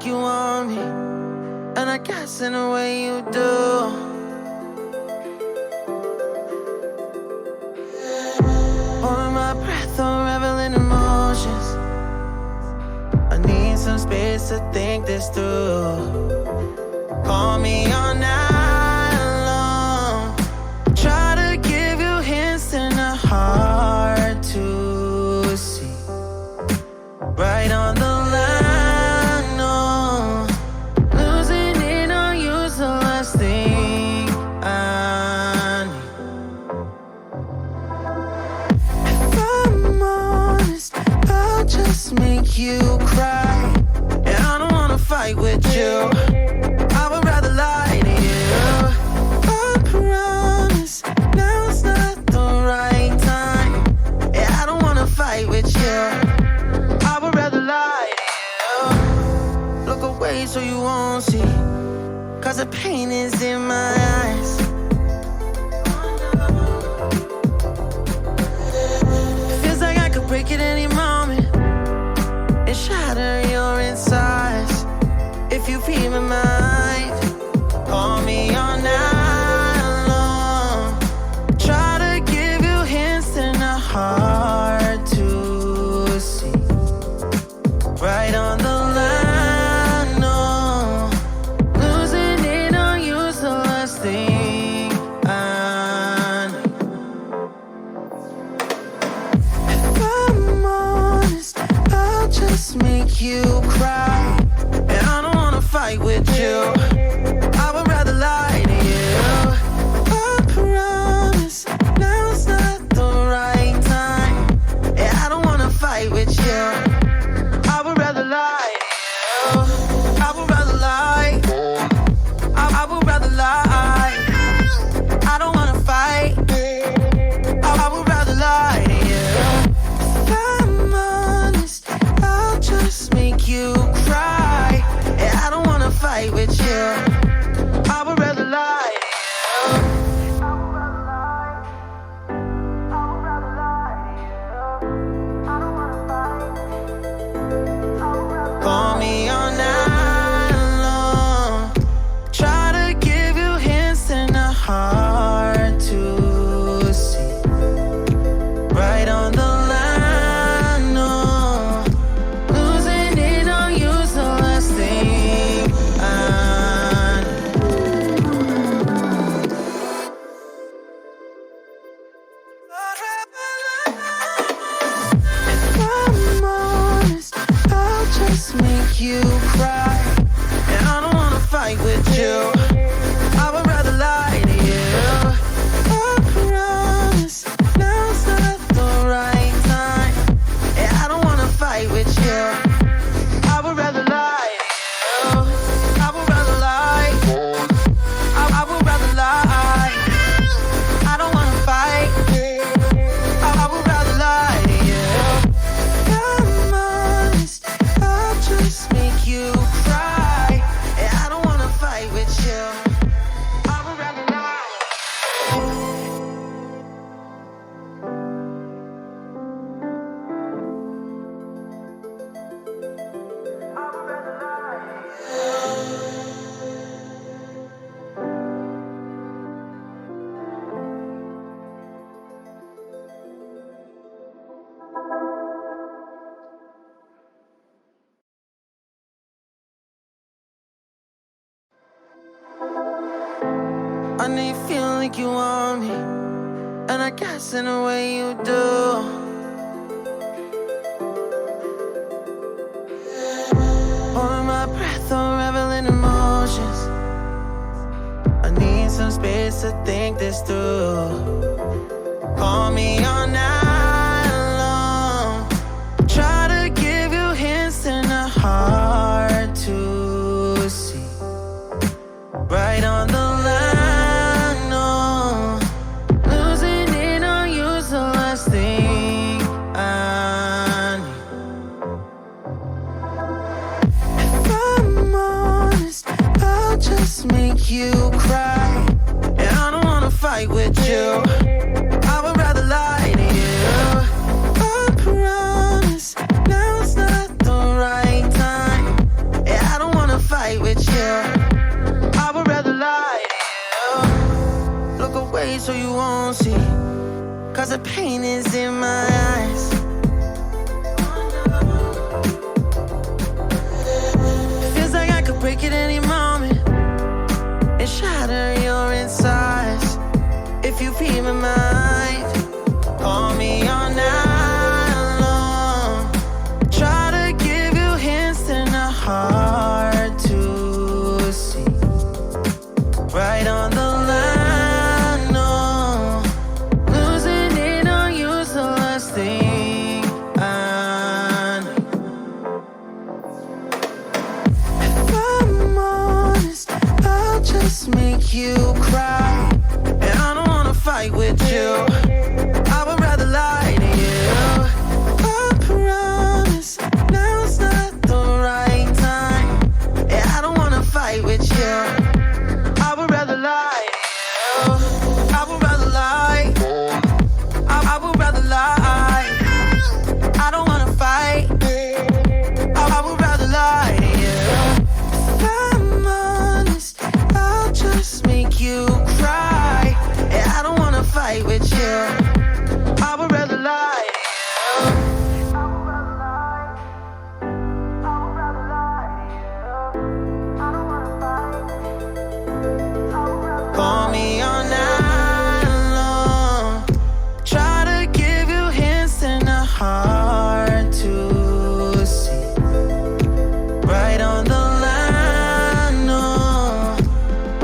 like you want me, and I guess in a way you do. Holding my breath, unraveling emotions. I need some space to think this through. Call me all night long. Try to give you hints and a hard to see. Right on the line, no. Losing it on you's the last thing I need. If I'm honest, I'll just make you cry. And I don't wanna fight with you. I would rather lie to you. I promise, now's not the right time. Yeah, I don't wanna fight with you. I would rather lie to you. Look away so you won't see, 'cause the pain is in my eyes. Feels like I could break at any moment and shatter your insides. If you feel my mind, call me all night long. Try to give you hints and a hard to see. Right on the line, no. Losing it on you's the last thing I need. If I'm honest, I'll just make you cry. And I don't wanna fight with you. I would rather lie to you. I promise, now's not the right time. Yeah, I don't wanna fight with you. I would rather lie to you. I would rather lie. I would rather lie. I don't wanna fight. I would rather lie to you. If I'm honest, I'll just make you cry. Yeah, I don't wanna fight with you. I would rather lie to you. Call me all night long. Try to give you hints and a hard to see. Right on the line, no. Losing it on you's the last thing I need. If I'm honest, I'll just make you cry. And I don't wanna fight with you. I would rather lie to you. I promise, now's not the right time. Yeah, I don't wanna fight with you. I would rather lie to you. I would rather lie. I would rather lie. I don't wanna fight. I would rather lie to you. I'm honest, I'll just make you cry. Yeah, I don't wanna fight with you. I would rather lie. I know you feel like you want me, and I guess in a way you do. Holding my breath, unraveling emotions. I need some space to think this through. Call me all night long. Try to give you hints and a hard to see. Right on the line, no. Losing it on you's the last thing I need. If I'm honest, I'll just make you cry. And I don't wanna fight with you. I would rather lie to you. I promise, now's not the right time. Yeah, I don't won't see, 'cause the pain is in my eyes. Feels like I could break it any moment and shatter your insides. If you feel my mind, call me all night long. Try to give you hints that are hard to see. Right on the line, no. Losing it on you's the last thing I need. If I'm honest, I'll just make you cry. And I don't wanna fight with you. I would rather lie to you. I promise now's not the right time. And I don't wanna fight with you. I would rather lie to you. I would rather lie. I would rather lie. I don't wanna fight. I would rather lie to you. If I'm honest, I'll just make you cry. And I don't wanna fight with you. I would rather lie to you. Call me all night long. Try to give you hints that are hard to see. Right on the line, no.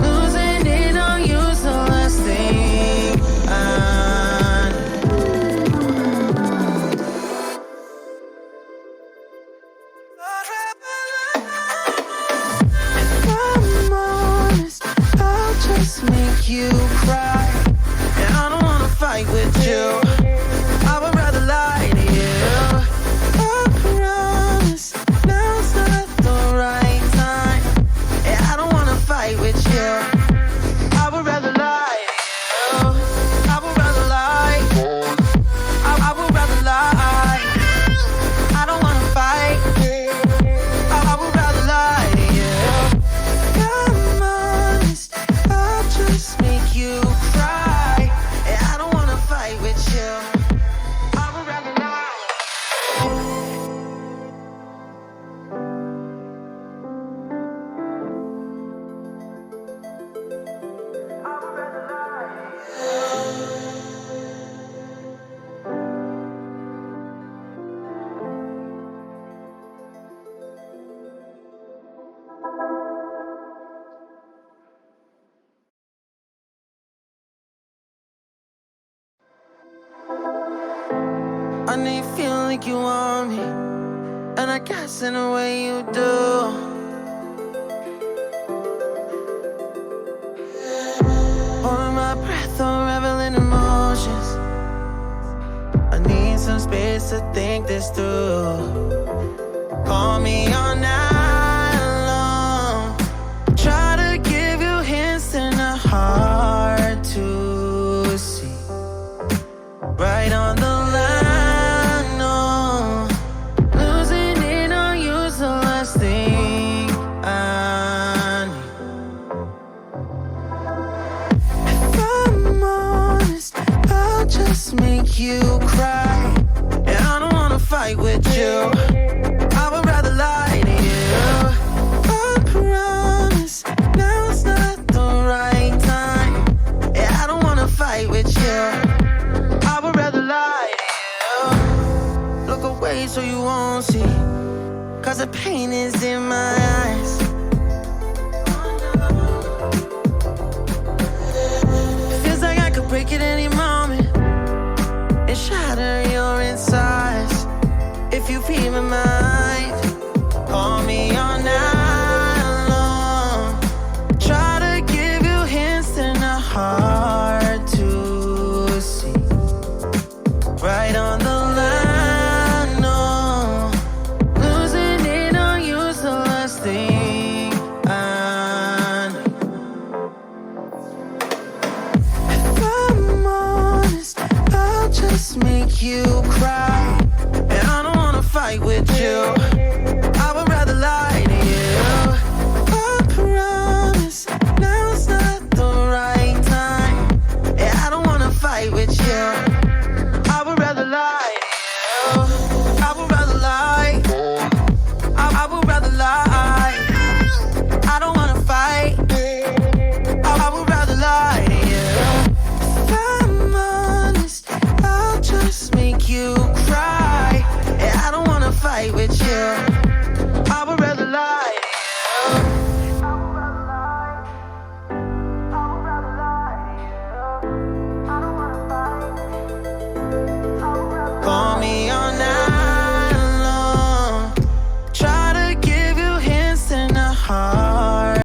Losing it on you's the last thing I need. If I'm honest, I'll just make you cry. And I don't wanna fight with you. I would rather lie to you. I promise now's not the right time. And I don't wanna fight with you. I would rather lie to you. I would rather lie. I would rather lie. I don't wanna fight. I would rather lie to you. If I'm honest, I'll just make you cry. And I don't wanna fight with you. I would rather lie. I know you feel like you want me, and I guess in a way you do. Holding my breath, unraveling emotions. I need some space to think this through. Call me all night long. Try to give you hints that are hard to see. Right on the line, no. Losing it on you's the last thing I need. If I'm honest, I'll just make you cry. And I don't wanna fight with you. I would rather lie to you. I promise now's not the right time. And I don't wanna fight with you. I would rather lie to you. Look away so you won't see, 'cause the pain is in my eyes. Feels like I could break it any moment and shatter your insides. If you feel my mind, call me all night long. Try to give you hints that are hard to see. Right on the line, no. Losing it on you's the last thing I need. If I'm honest, I'll just make you cry. And I don't wanna fight with you.